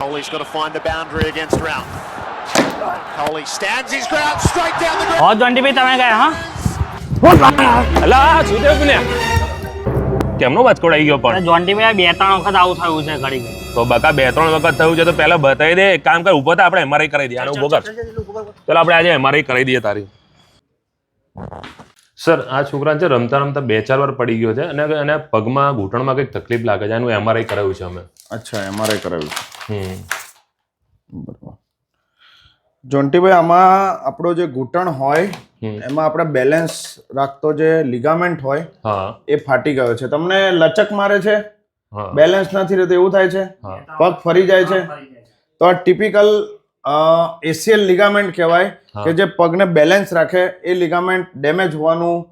Kohli's got to find the boundary against Routh. Kohli stands his ground straight down the ground. और જોન્ટી ભાઈ તમે ગયા હા અલા શું થયું ને કેમનો બચકોડ આવી ગયો પણ જોન્ટી ભાઈ બે ત્રણ વખત આવું થયું છે ઘડી તો બકા બે ત્રણ વખત થયું છે તો પહેલા બતાવી દે એક કામ કર ઉભો થા આપણે એમઆરઆઈ કરાવી દઈએ આને ઉભો કર ચલો આપણે આજે એમઆરઆઈ કરાવી દઈએ તારી સર આ છોકરાને છે રમતા રમતા 2-4 વાર પડી ગયો છે અને એને પગમાં ઘૂંટણમાં કંઈક તકલીફ લાગે છે એનું એમઆરઆઈ કરાવ્યું છે અમે અચ્છા એમઆરઆઈ કરાવ્યું છે બરાબર જોન્ટીભાઈ આમાં આપણો જે ઘૂંટણ હોય એમાં આપણે બેલેન્સ રાખતો જે લિગામેન્ટ હોય હા એ ફાટી ગયો છે તમને લચક મારે છે હા બેલેન્સ નથી રહેતું એવું થાય છે હા પગ ફરી જાય છે તો આ ટિપિકલ એસીએલ લિગામેન્ટ કહેવાય કે જે પગને બેલેન્સ રાખે એ લિગામેન્ટ ડેમેજ હોવાનું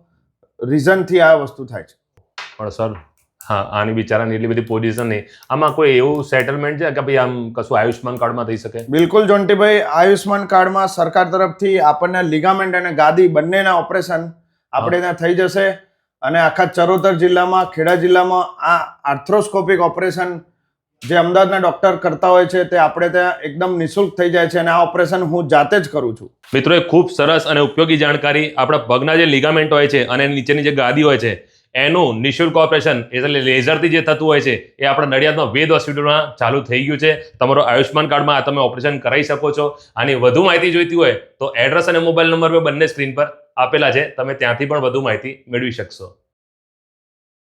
રીઝનથી આ વસ્તુ થાય છે પણ સર હા આની બિચારાની એટલી બધી પોઝિશન નહીં આમાં કોઈ એવું સેટલમેન્ટ છે કે ભાઈ આમ કશું આયુષ્માન કાર્ડમાં થઈ શકે બિલકુલ જોન્ટીભાઈ આયુષ્માન કાર્ડમાં સરકાર તરફથી આપણને લિગામેન્ટ અને ગાદી બંનેના ઓપરેશન આપણે ત્યાં થઈ જશે અને આખા ચરોતર જિલ્લામાં ખેડા જિલ્લામાં આ આર્થ્રોસ્કોપિક ઓપરેશન જે અમદાવાદના ડોક્ટર કરતા હોય છે તે આપણે ત્યાં એકદમ નિઃશુલ્ક થઈ જાય છે અને આ ઓપરેશન હું જાતે જ કરું છું મિત્રો એ ખૂબ સરસ અને ઉપયોગી જાણકારી આપણા પગના જે લિગામેન્ટ હોય છે અને નીચેની જે ગાદી હોય છે એનું નિઃશુલ્ક ઓપરેશન એટલે લેઝરથી જે થતું હોય છે એ આપણા નડિયાદમાં વેદ હોસ્પિટલમાં ચાલુ થઈ ગયું છે તમારો આયુષ્માન કાર્ડમાં તમે ઓપરેશન કરાવી શકો છો આની વધુ માહિતી જોઈતી હોય તો એડ્રેસ અને મોબાઈલ નંબર બંને સ્ક્રીન પર આપેલા છે તમે ત્યાંથી પણ વધુ માહિતી મેળવી શકશો